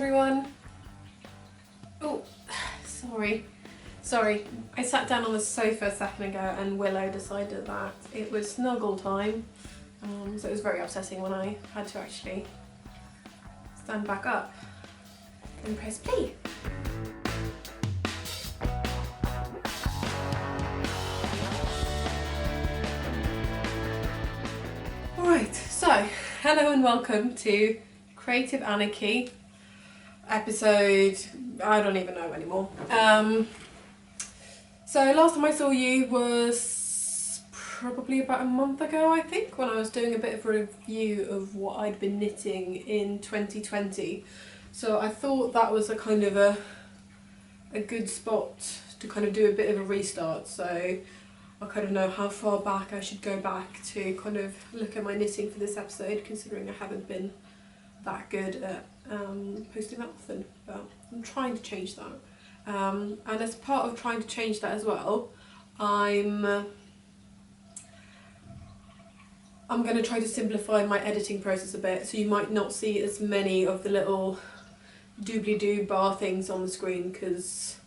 everyone. Oh, sorry. I sat down on the sofa a second ago and Willow decided that it was snuggle time. So it was very upsetting when I had to actually stand back up and press play. Alright, so hello and welcome to Creative Anarchy episode, I don't even know anymore. So last time I saw you was probably about a month ago, I think, when I was doing a bit of a review of what I'd been knitting in 2020. So I thought that was a kind of a good spot to kind of do a bit of a restart. So I kind of know how far back I should go back to kind of look at my knitting for this episode, considering I haven't been that good at posting that often, but I'm trying to change that. And as part of trying to change that as well, I'm going to try to simplify my editing process a bit, so you might not see as many of the little doobly-doo bar things on the screen, because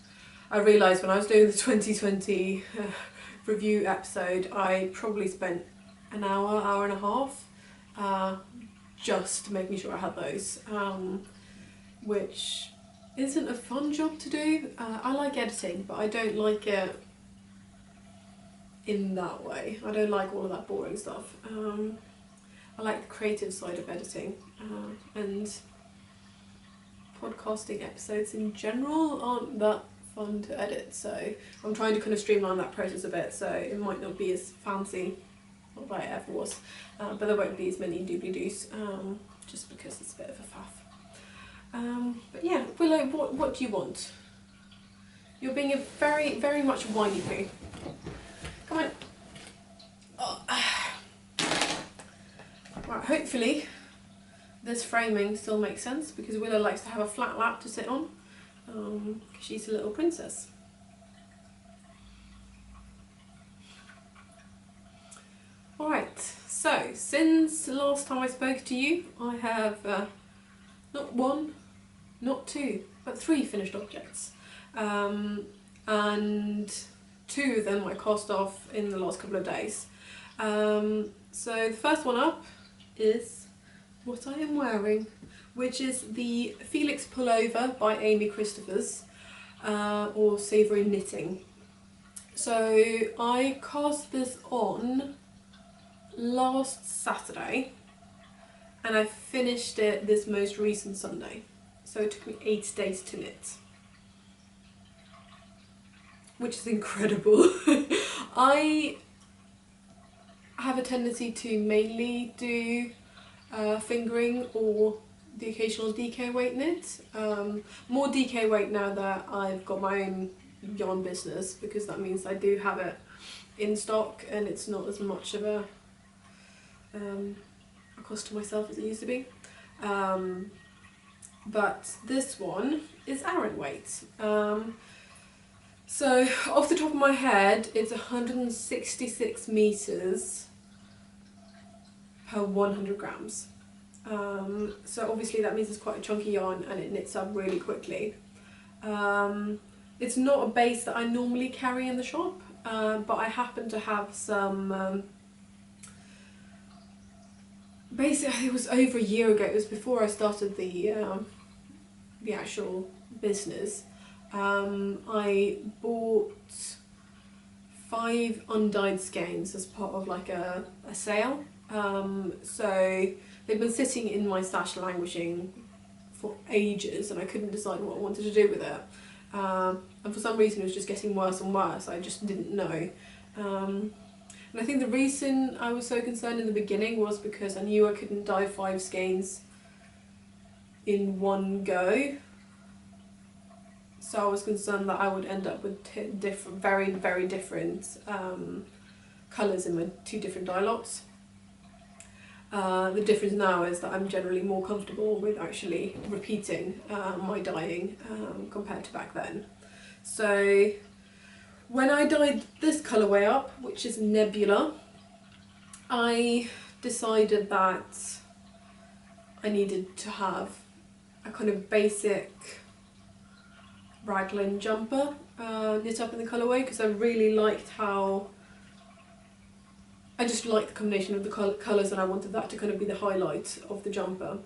I realised when I was doing the 2020 review episode, I probably spent an hour and a half just making sure I had those, which isn't a fun job to do. I like editing, but I don't like it in that way. I don't like all of that boring stuff. I like the creative side of editing, and podcasting episodes in general aren't that fun to edit, so I'm trying to kind of streamline that process a bit, so it might not be as fancy, not that it ever was, but there won't be as many doobly-doos, just because it's a bit of a faff. But yeah, Willow, what do you want? You're being a very much whiny poo. Come on. Oh. Right, hopefully this framing still makes sense, because Willow likes to have a flat lap to sit on, because she's a little princess. Alright, so since the last time I spoke to you, I have not one, not two, but 3 finished objects. And 2 of them I cast off in the last couple of days. So the first one up is what I am wearing, which is the Felix Pullover by Amy Christophers, or Savory knitting. So I cast this on last Saturday and I finished it this most recent Sunday. So it took me 8 days to knit, which is incredible. I have a tendency to mainly do fingering or the occasional DK weight knit. More DK weight now that I've got my own yarn business, because that means I do have it in stock and it's not as much of a cost to myself as it used to be. But this one is Aran weight. So off the top of my head, it's 166 meters per 100 grams. So obviously that means it's quite a chunky yarn and it knits up really quickly. It's not a base that I normally carry in the shop, but I happen to have some, basically it was over a year ago, it was before I started the actual business. I bought 5 undyed skeins as part of like a sale. So they've been sitting in my stash languishing for ages and I couldn't decide what I wanted to do with it. And for some reason it was just getting worse and worse. I just didn't know. And I think the reason I was so concerned in the beginning was because I knew I couldn't dye 5 skeins in one go. So I was concerned that I would end up with very different colours in my 2 different dye lots. The difference now is that I'm generally more comfortable with actually repeating my dyeing compared to back then. So when I dyed this colourway up, which is Nebula, I decided that I needed to have a kind of basic raglan jumper knit up in the colourway, because I really liked how, I just liked the combination of the colours, and I wanted that to kind of be the highlight of the jumper.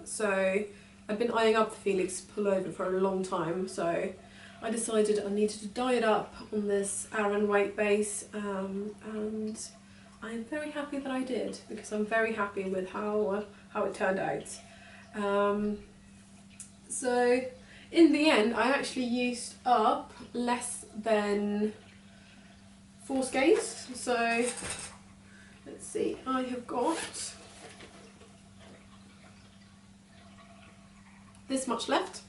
So I've been eyeing up the Felix Pullover for a long time, so I decided I needed to dye it up on this Aran weight base, and I'm very happy that I did, because I'm very happy with how it turned out. So in the end I actually used up less than 4 skeins, so let's see, I have got this much left,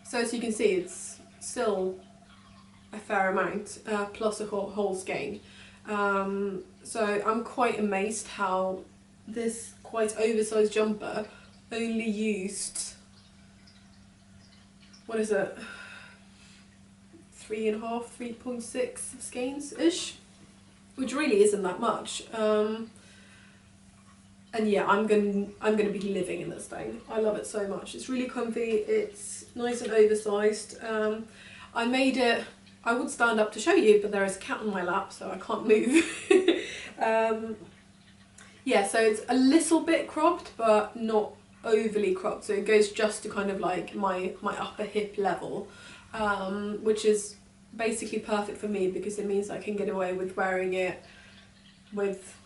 so as you can see it's still a fair amount, plus a whole skein. So I'm quite amazed how this quite oversized jumper only used, what is it, 3.5, 3.6 skeins-ish, which really isn't that much. And yeah, I'm gonna be living in this thing. I love it so much. It's really comfy, it's nice and oversized. I made it, I would stand up to show you, but there is a cat on my lap, so I can't move. Yeah, so it's a little bit cropped, but not overly cropped. So it goes just to kind of like my upper hip level, which is basically perfect for me, because it means I can get away with wearing it with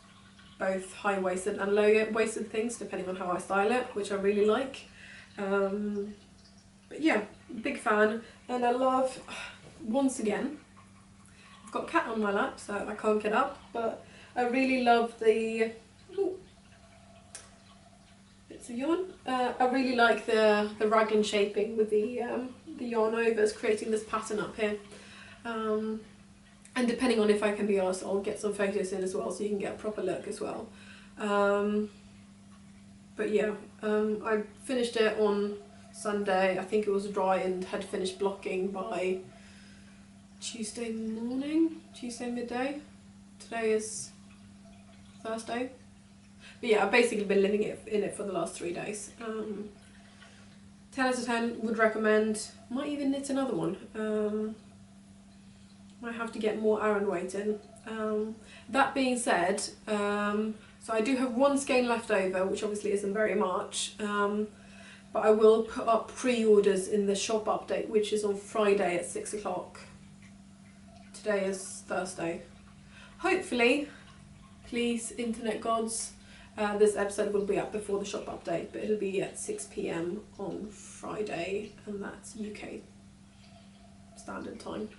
both high-waisted and low-waisted things, depending on how I style it, which I really like. But yeah, big fan, and I love, once again, I've got a cat on my lap, so I can't get up, but I really love the, ooh, bits of yarn. I really like the raglan shaping with the yarn overs, creating this pattern up here. And depending on if I can be asked, I'll get some photos in as well, so you can get a proper look as well. But yeah, I finished it on Sunday. I think it was dry and had finished blocking by Tuesday morning, Tuesday midday. Today is Thursday. But yeah, I've basically been living in it for the last 3 days. 10 out of 10, would recommend. Might even knit another one. Might have to get more Aran weight in. That being said, so I do have 1 skein left over, which obviously isn't very much, but I will put up pre-orders in the shop update, which is on Friday at 6 o'clock. Today is Thursday. Hopefully, please internet gods, this episode will be up before the shop update, but it'll be at 6 PM on Friday, and that's UK standard time.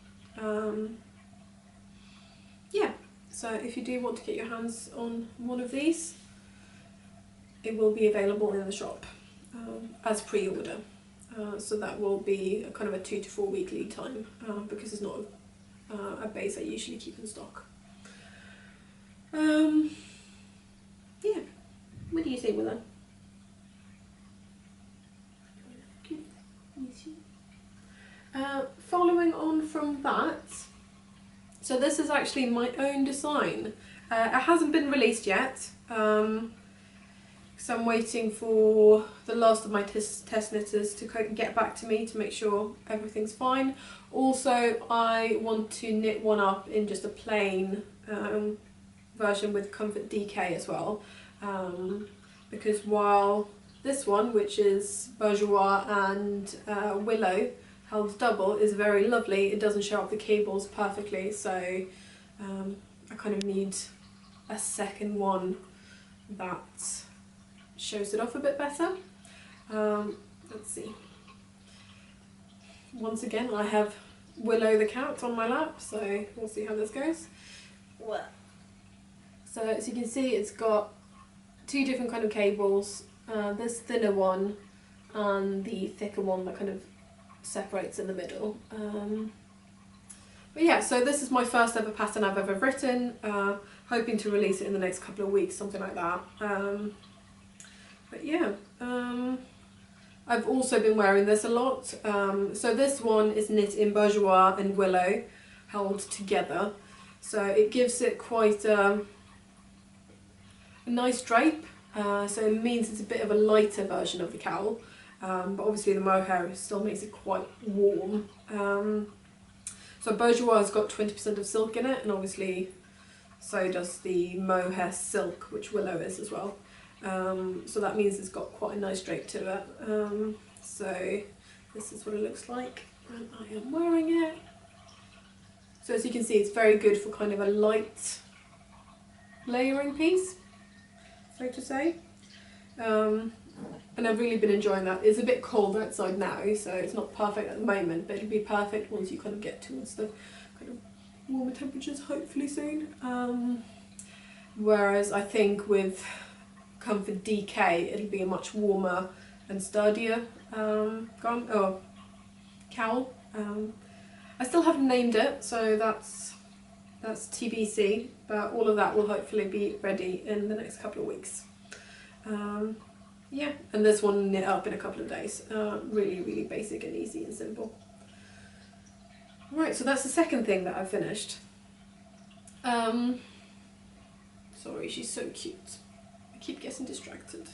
Yeah, so if you do want to get your hands on one of these, it will be available in the shop as pre-order. So that will be a kind of a 2 to 4 week lead time, because it's not a base I usually keep in stock. Yeah, what do you think with that? Following on from that, so this is actually my own design. It hasn't been released yet, so I'm waiting for the last of my test knitters to get back to me to make sure everything's fine. Also, I want to knit one up in just a plain version with Comfort DK as well, because while this one, which is Bourgeois and Willow, held double, is very lovely, it doesn't show up the cables perfectly, so I kind of need a second one that shows it off a bit better. Let's see. Once again, I have Willow the cat on my lap, so we'll see how this goes. So as you can see, it's got 2 different kind of cables, this thinner one and the thicker one that kind of separates in the middle. But yeah, so this is my first ever pattern I've ever written, hoping to release it in the next couple of weeks, something like that. But yeah, I've also been wearing this a lot. So this one is knit in Bourgeois and Willow held together, so it gives it quite a nice drape, so it means it's a bit of a lighter version of the cowl. but obviously the mohair still makes it quite warm. So Bourgeois has got 20% of silk in it, and obviously so does the mohair silk, which Willow is as well. So that means it's got quite a nice drape to it. So this is what it looks like, and I am wearing it. So as you can see, it's very good for kind of a light layering piece, so to say. And I've really been enjoying that. It's a bit cold outside now, so it's not perfect at the moment, but it'll be perfect once you kind of get towards the kind of warmer temperatures, hopefully soon. Whereas I think with Comfort DK, it'll be a much warmer and sturdier cowl. I still haven't named it, so that's TBC, but all of that will hopefully be ready in the next couple of weeks. Yeah, and this one knit up in a couple of days. Really, really basic and easy and simple. Right, so that's the second thing that I finished. Sorry, she's so cute. I keep getting distracted.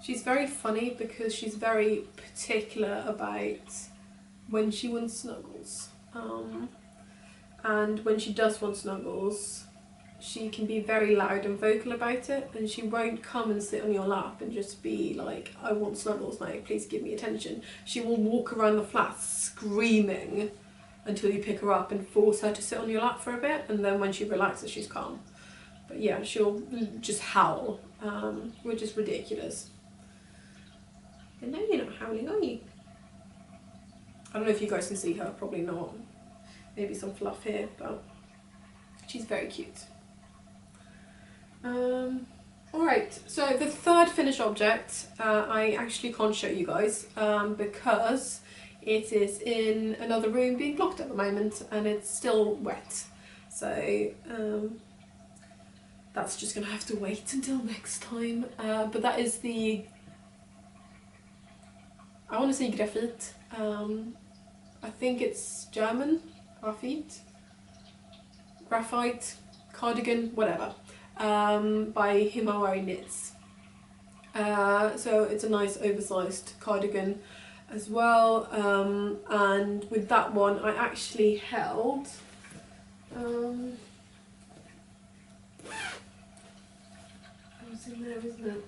She's very funny because she's very particular about when she wants snuggles. And when she does want snuggles, she can be very loud and vocal about it, and she won't come and sit on your lap and just be like, I want snuggles now, please give me attention. She will walk around the flat screaming until you pick her up and force her to sit on your lap for a bit, and then when she relaxes, she's calm. But yeah, she'll just howl, which is ridiculous. And now you're not howling, are you? I don't know if you guys can see her, probably not. Maybe some fluff here, but she's very cute. Alright, so the third finished object I actually can't show you guys because it is in another room being blocked at the moment and it's still wet. So that's just going to have to wait until next time. But that is the, I want to say graphite. I think it's German, graphite, cardigan, whatever. By Himawari Knits. So it's a nice oversized cardigan as well, and with that one I actually held it's in there, isn't it?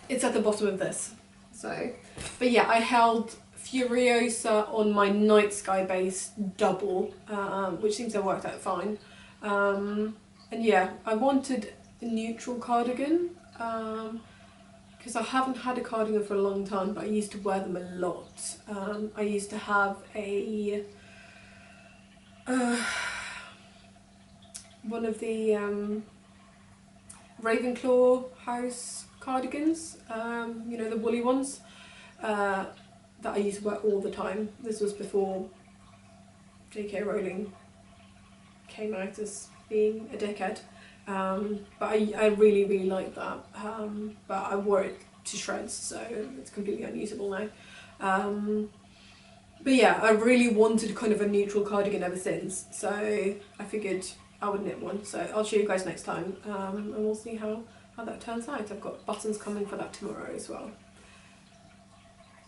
It's at the bottom of this. So, but yeah, I held Furiosa on my Night Sky base double, which seems to have worked out fine. And yeah, I wanted a neutral cardigan because I haven't had a cardigan for a long time, but I used to wear them a lot. I used to have a one of the Ravenclaw house cardigans, you know, the woolly ones, that I used to wear all the time. This was before J.K. Rowling came out as being a dickhead, but I really, really liked that, but I wore it to shreds, so it's completely unusable now. But yeah, I really wanted kind of a neutral cardigan ever since, so I figured I would knit one, so I'll show you guys next time, and we'll see how that turns out. I've got buttons coming for that tomorrow as well.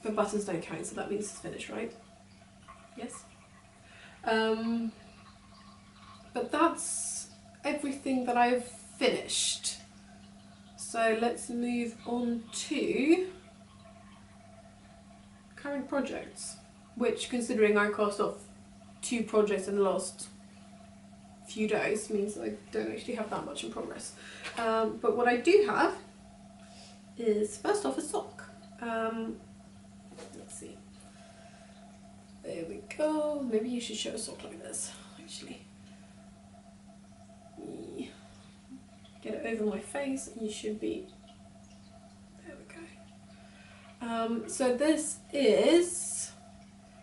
But buttons don't count, so that means it's finished, right? Yes? But that's everything that I've finished. So let's move on to current projects, which, considering I cast off 2 projects in the last few days, means I don't actually have that much in progress. But what I do have is, first off, a sock. Let's see. There we go. Maybe you should show a sock like this, actually. Get it over my face and you should be, there we go. So this is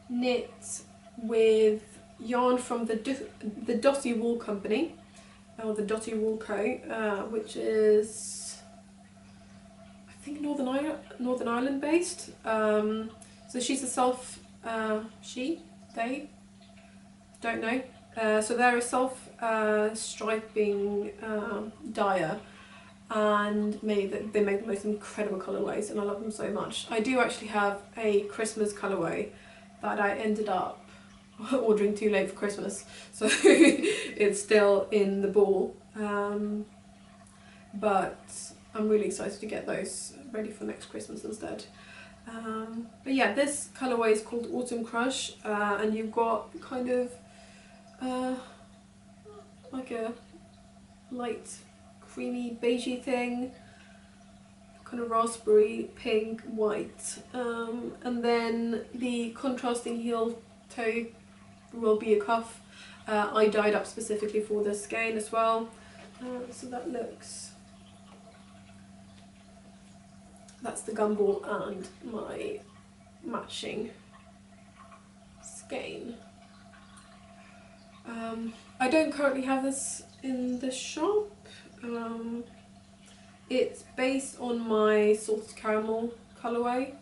knit with yarn from the Dotty Wool Company, or the Dotty Wool Co, which is, I think, Northern Ireland based. So she's a they, don't know. So they're a self-striping dyer, and they make the most incredible colourways, and I love them so much. I do actually have a Christmas colourway that I ended up ordering too late for Christmas, so it's still in the ball, but I'm really excited to get those ready for next Christmas instead. But yeah, this colourway is called Autumn Crush, and you've got kind of like a light creamy beigey thing, kind of raspberry, pink, white, and then the contrasting heel toe will be a cuff. I dyed up specifically for this skein as well, so that looks, that's the gumball and my matching skein. I don't currently have this in the shop. It's based on my salted caramel colourway,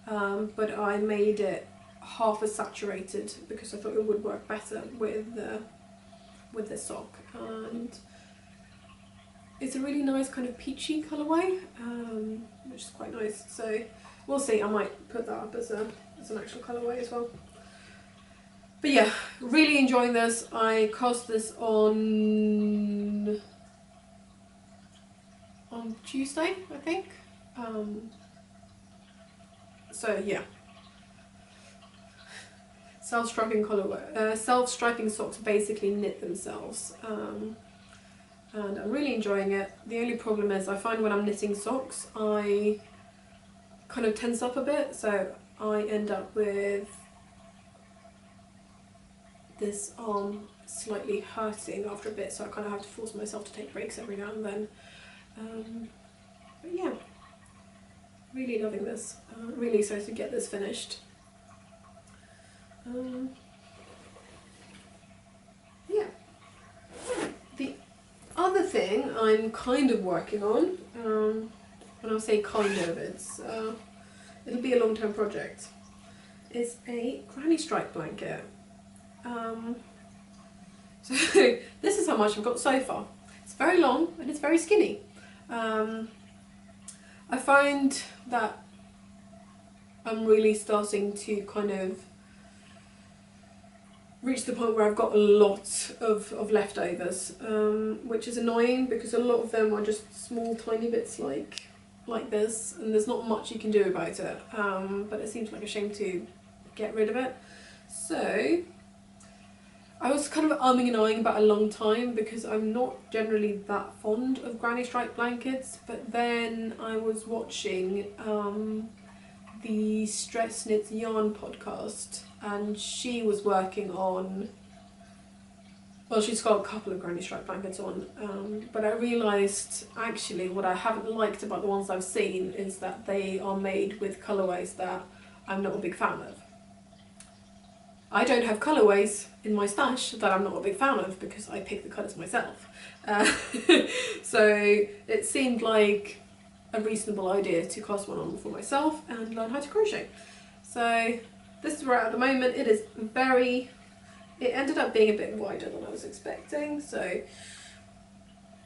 but I made it half as saturated because I thought it would work better with the sock, and it's a really nice kind of peachy colourway, which is quite nice. So we'll see. I might put that up as an actual colourway as well. But yeah, really enjoying this. I cast this on Tuesday, I think. So yeah, self-striping colourway. Self-striping socks basically knit themselves, and I'm really enjoying it. The only problem is I find when I'm knitting socks, I kind of tense up a bit, so I end up with this arm slightly hurting after a bit, so I kind of have to force myself to take breaks every now and then. But yeah, really loving this. Really excited to get this finished. Yeah. The other thing I'm kind of working on, when I say kind of, it'll be a long-term project, is a granny stripe blanket. So this is how much I've got so far. It's very long and it's very skinny. I find that I'm really starting to kind of reach the point where I've got a lot of leftovers, which is annoying because a lot of them are just small tiny bits like this, and there's not much you can do about it, but it seems like a shame to get rid of it. So I was kind of umming and ahhing about a long time because I'm not generally that fond of granny stripe blankets, but then I was watching the Stress Knits Yarn podcast, and she was working on, well, she's got a couple of granny stripe blankets on, but I realised actually what I haven't liked about the ones I've seen is that they are made with colourways that I'm not a big fan of. I don't have colourways in my stash that I'm not a big fan of because I pick the colours myself. So it seemed like a reasonable idea to cast one on for myself and learn how to crochet. So this is where at the moment. It is it ended up being a bit wider than I was expecting, so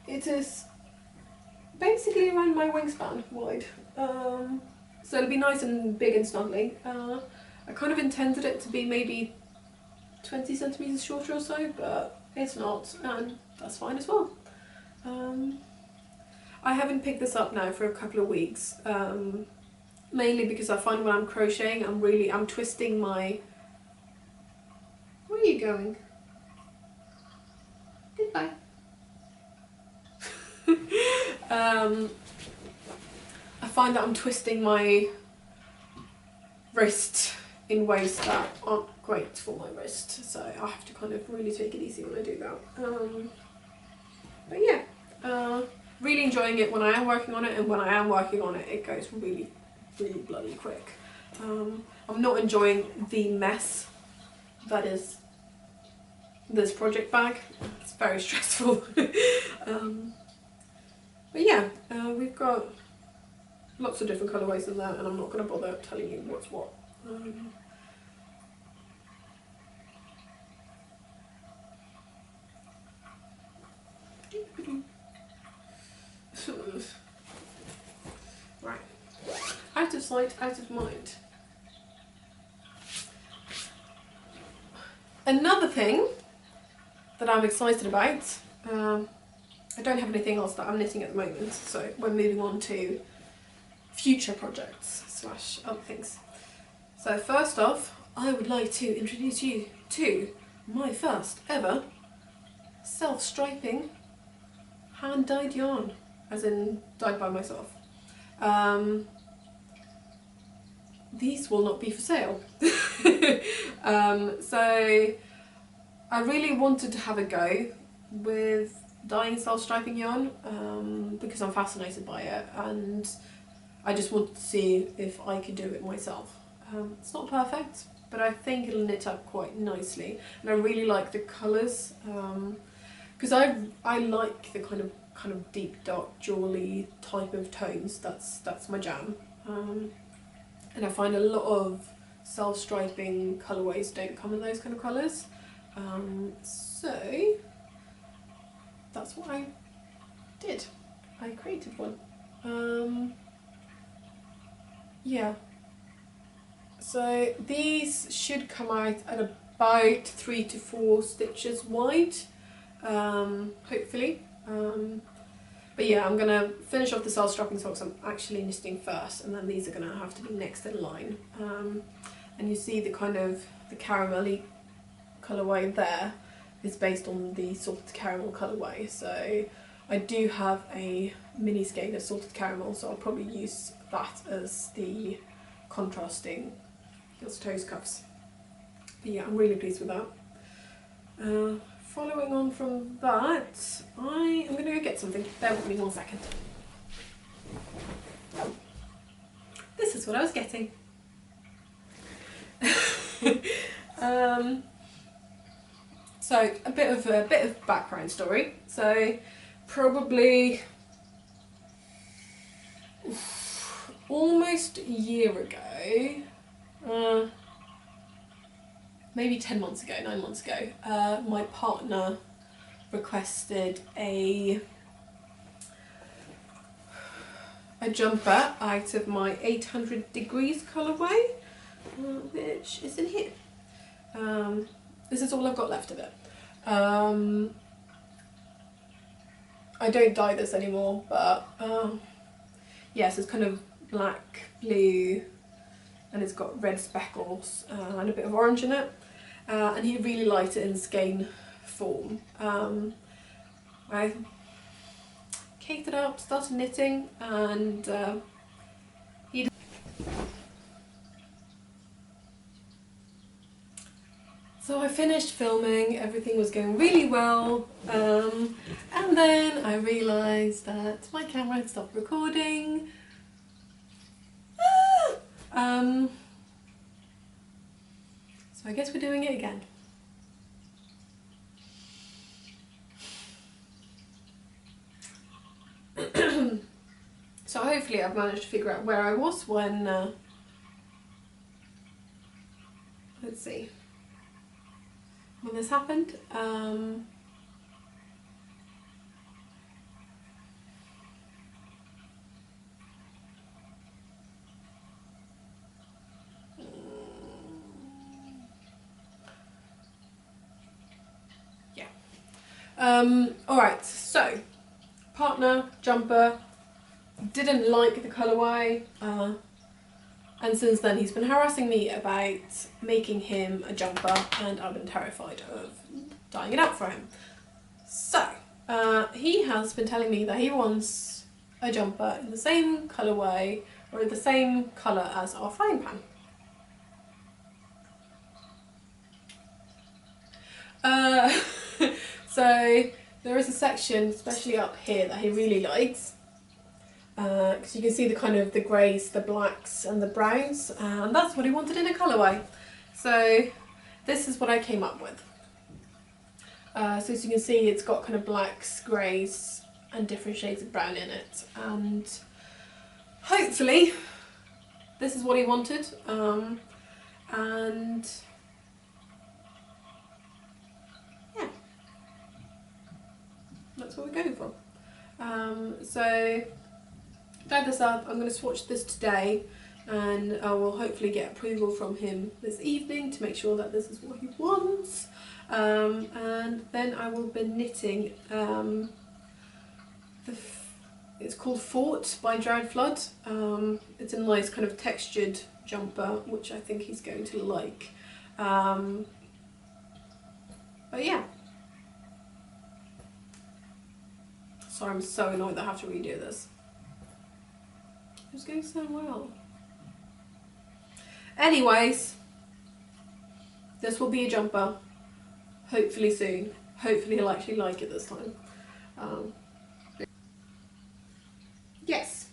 it is basically around my wingspan wide. So it'll be nice and big and snuggly. I kind of intended it to be maybe 20 centimetres shorter or so, but it's not, and that's fine as well. I haven't picked this up now for a couple of weeks, mainly because I find when I'm crocheting I'm twisting my... Where are you going? Goodbye. I find that I'm twisting my wrist in ways that aren't great for my wrist, so I have to kind of really take it easy when I do that. But yeah, really enjoying it when I am working on it, and when I am working on it, it goes really, really bloody quick. I'm not enjoying the mess that is this project bag. It's very stressful. But yeah, we've got lots of different colourways in there, and I'm not going to bother telling you what's what. sight, out of mind. Another thing that I'm excited about, I don't have anything else that I'm knitting at the moment, so we're moving on to future projects / other things. So first off, I would like to introduce you to my first ever self-striping hand-dyed yarn, as in dyed by myself. These will not be for sale. So I really wanted to have a go with dyeing self-striping yarn because I'm fascinated by it, and I just wanted to see if I could do it myself. It's not perfect, but I think it'll knit up quite nicely, and I really like the colours because I like the kind of deep dark jewelly type of tones. That's my jam, and I find a lot of self-striping colourways don't come in those kind of colours. So that's what I did. I created one. Yeah. So these should come out at about 3 to 4 stitches wide, hopefully. But yeah, I'm gonna finish off the self-striping socks I'm actually knitting first, and then these are gonna have to be next in line. And you see the kind of the caramelly colourway there is based on the salted caramel colourway. So I do have a mini skein of salted caramel, so I'll probably use that as the contrasting heels toes cuffs. But yeah, I'm really pleased with that. Following on from that, I am going to go get something. Bear with me 1 second. This is what I was getting. So a bit of background story. So probably almost a year ago, maybe 10 months ago, 9 months ago, my partner requested a jumper out of my 800 degrees colourway, which is in here. This is all I've got left of it. I don't dye this anymore, but yes, it's kind of black, blue, and it's got red speckles and a bit of orange in it. And he really liked it in skein form. I caked it up, started knitting, and he did. So I finished filming, everything was going really well, and then I realised that my camera had stopped recording. So I guess we're doing it again. So hopefully I've managed to figure out where I was when, let's see, when this happened. Alright, so partner, jumper, didn't like the colourway, and since then he's been harassing me about making him a jumper, and I've been terrified of dyeing it up for him. So he has been telling me that he wants a jumper in the same colourway, or the same colour as our frying pan. So there is a section, especially up here, that he really likes, because you can see the kind of the greys, the blacks and the browns, and that's what he wanted in a colourway. So this is what I came up with. So as you can see, it's got kind of blacks, greys and different shades of brown in it, and hopefully this is what he wanted, and that's what we're going for. So dyed this up. I'm going to swatch this today and I will hopefully get approval from him this evening to make sure that this is what he wants. And then I will be knitting it's called Fort by Dried Flood. It's a nice kind of textured jumper, which I think he's going to like. But yeah. Sorry, I'm so annoyed that I have to redo this. It was going so well. Anyways, this will be a jumper. Hopefully soon. Hopefully he'll actually like it this time. Yes.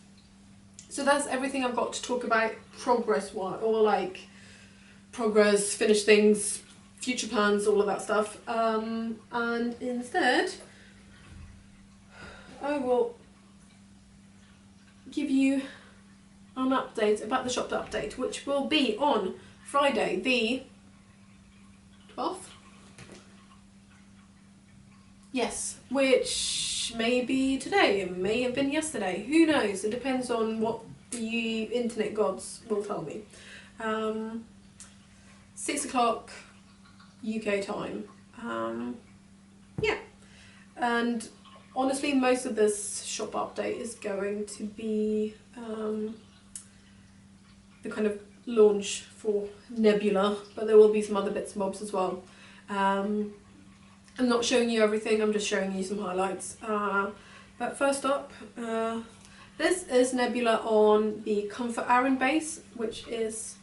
So that's everything I've got to talk about progress-wise, or like progress, finished things, future plans, all of that stuff. And instead, I will give you an update about the shop update, which will be on Friday the 12th. Yes, which may be today, it may have been yesterday, who knows, it depends on what the internet gods will tell me. 6 o'clock UK time. Yeah, and honestly most of this shop update is going to be the kind of launch for Nebula, but there will be some other bits and bobs as well. I'm not showing you everything, I'm just showing you some highlights. But first up, this is Nebula on the Comfort Aran base, which is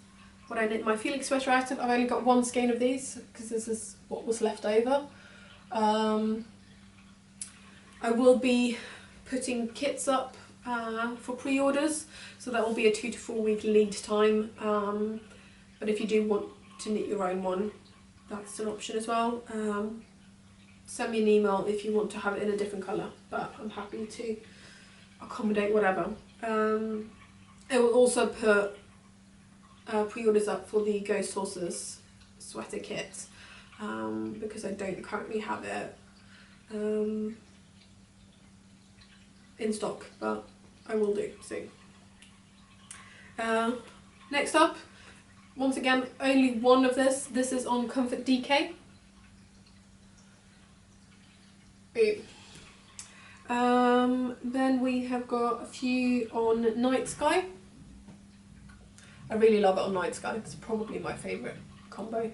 what I knit my Felix sweater out of. I've only got one skein of these because this is what was left over. I will be putting kits up for pre-orders, so that will be a 2 to 4 week lead time. But if you do want to knit your own one, that's an option as well. Send me an email if you want to have it in a different colour, but I'm happy to accommodate whatever. I will also put pre-orders up for the Ghost Horses sweater kit, because I don't currently have it in stock, but I will do soon. Next up, once again, only one of this. This is on Comfort DK. Then we have got a few on Night Sky. I really love it on Night Sky. It's probably my favourite combo.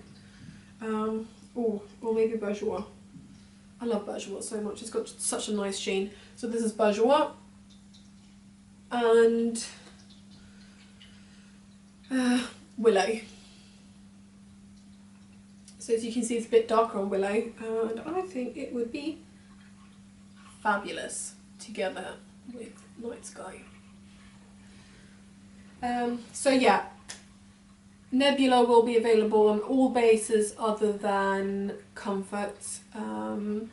Or maybe Bourgeois. I love Bourgeois so much. It's got such a nice sheen. So this is Bourgeois. And Willow. So as you can see, it's a bit darker on Willow, and I think it would be fabulous together with Night Sky. So yeah, Nebula will be available on all bases other than Comfort, and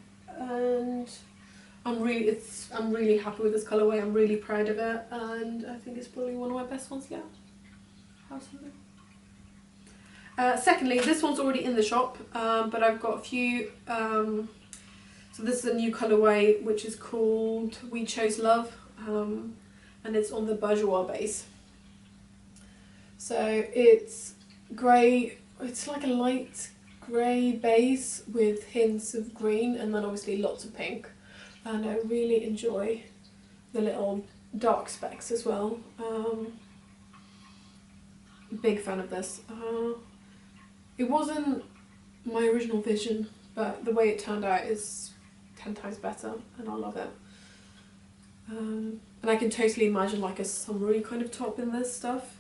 I'm really happy with this colourway. I'm really proud of it, and I think it's probably one of my best ones yet. Secondly, this one's already in the shop, but I've got a few. So this is a new colourway which is called We Chose Love, and it's on the Bourgeois base. So it's grey, it's like a light grey base with hints of green and then obviously lots of pink. And I really enjoy the little dark specks as well. Big fan of this. It wasn't my original vision, but the way it turned out is 10 times better, and I love it. And I can totally imagine like a summery kind of top in this stuff.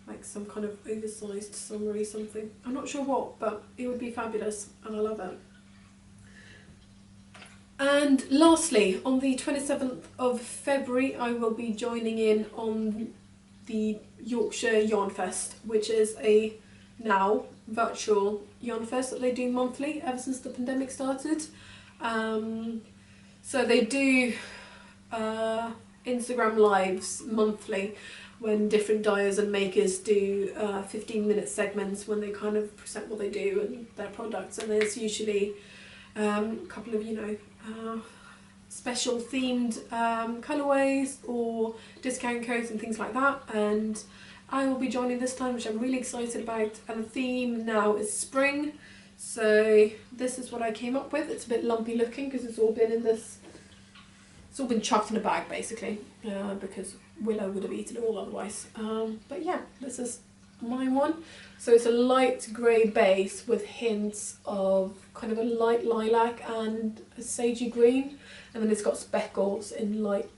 Like some kind of oversized summery something. I'm not sure what, but it would be fabulous, and I love it. And lastly, on the 27th of February, I will be joining in on the Yorkshire Yarn Fest, which is a now virtual yarn fest that they do monthly ever since the pandemic started. So they do Instagram lives monthly when different dyers and makers do 15-minute segments when they kind of present what they do and their products, and there's usually a couple of, you know, special themed colourways or discount codes and things like that, and I will be joining this time, which I'm really excited about. And the theme now is spring, so this is what I came up with. It's a bit lumpy looking because it's all been in this, it's all been chucked in a bag basically, because Willow would have eaten it all otherwise. But yeah, this is my one. So it's a light grey base with hints of kind of a light lilac and a sagey green, and then it's got speckles in light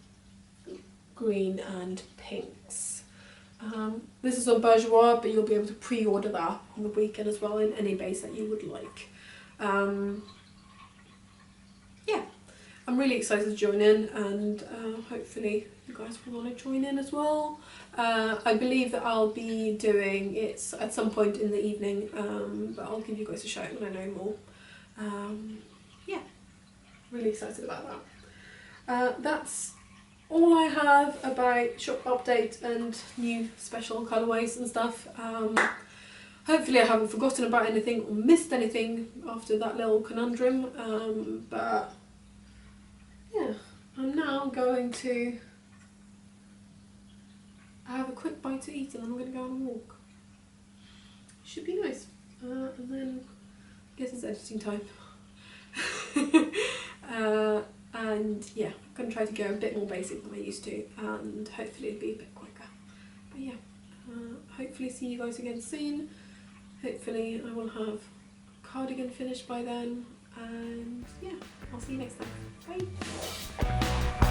green and pinks. This is on Bourgeois, but you'll be able to pre-order that on the weekend as well in any base that you would like. Yeah, I'm really excited to join in, and hopefully you guys will want to join in as well. I believe that I'll be doing it at some point in the evening, but I'll give you guys a shout when I know more. Yeah, really excited about that. That's all I have about shop update and new special colourways and stuff. Hopefully I haven't forgotten about anything or missed anything after that little conundrum, but yeah, I'm now going to have a quick bite to eat and then I'm going to go on a walk. Should be nice. And then I guess it's editing time. And yeah, I'm going to try to go a bit more basic than I used to, and hopefully it'll be a bit quicker. But yeah, hopefully see you guys again soon. Hopefully I will have a cardigan finished by then, and yeah, I'll see you next time. Bye!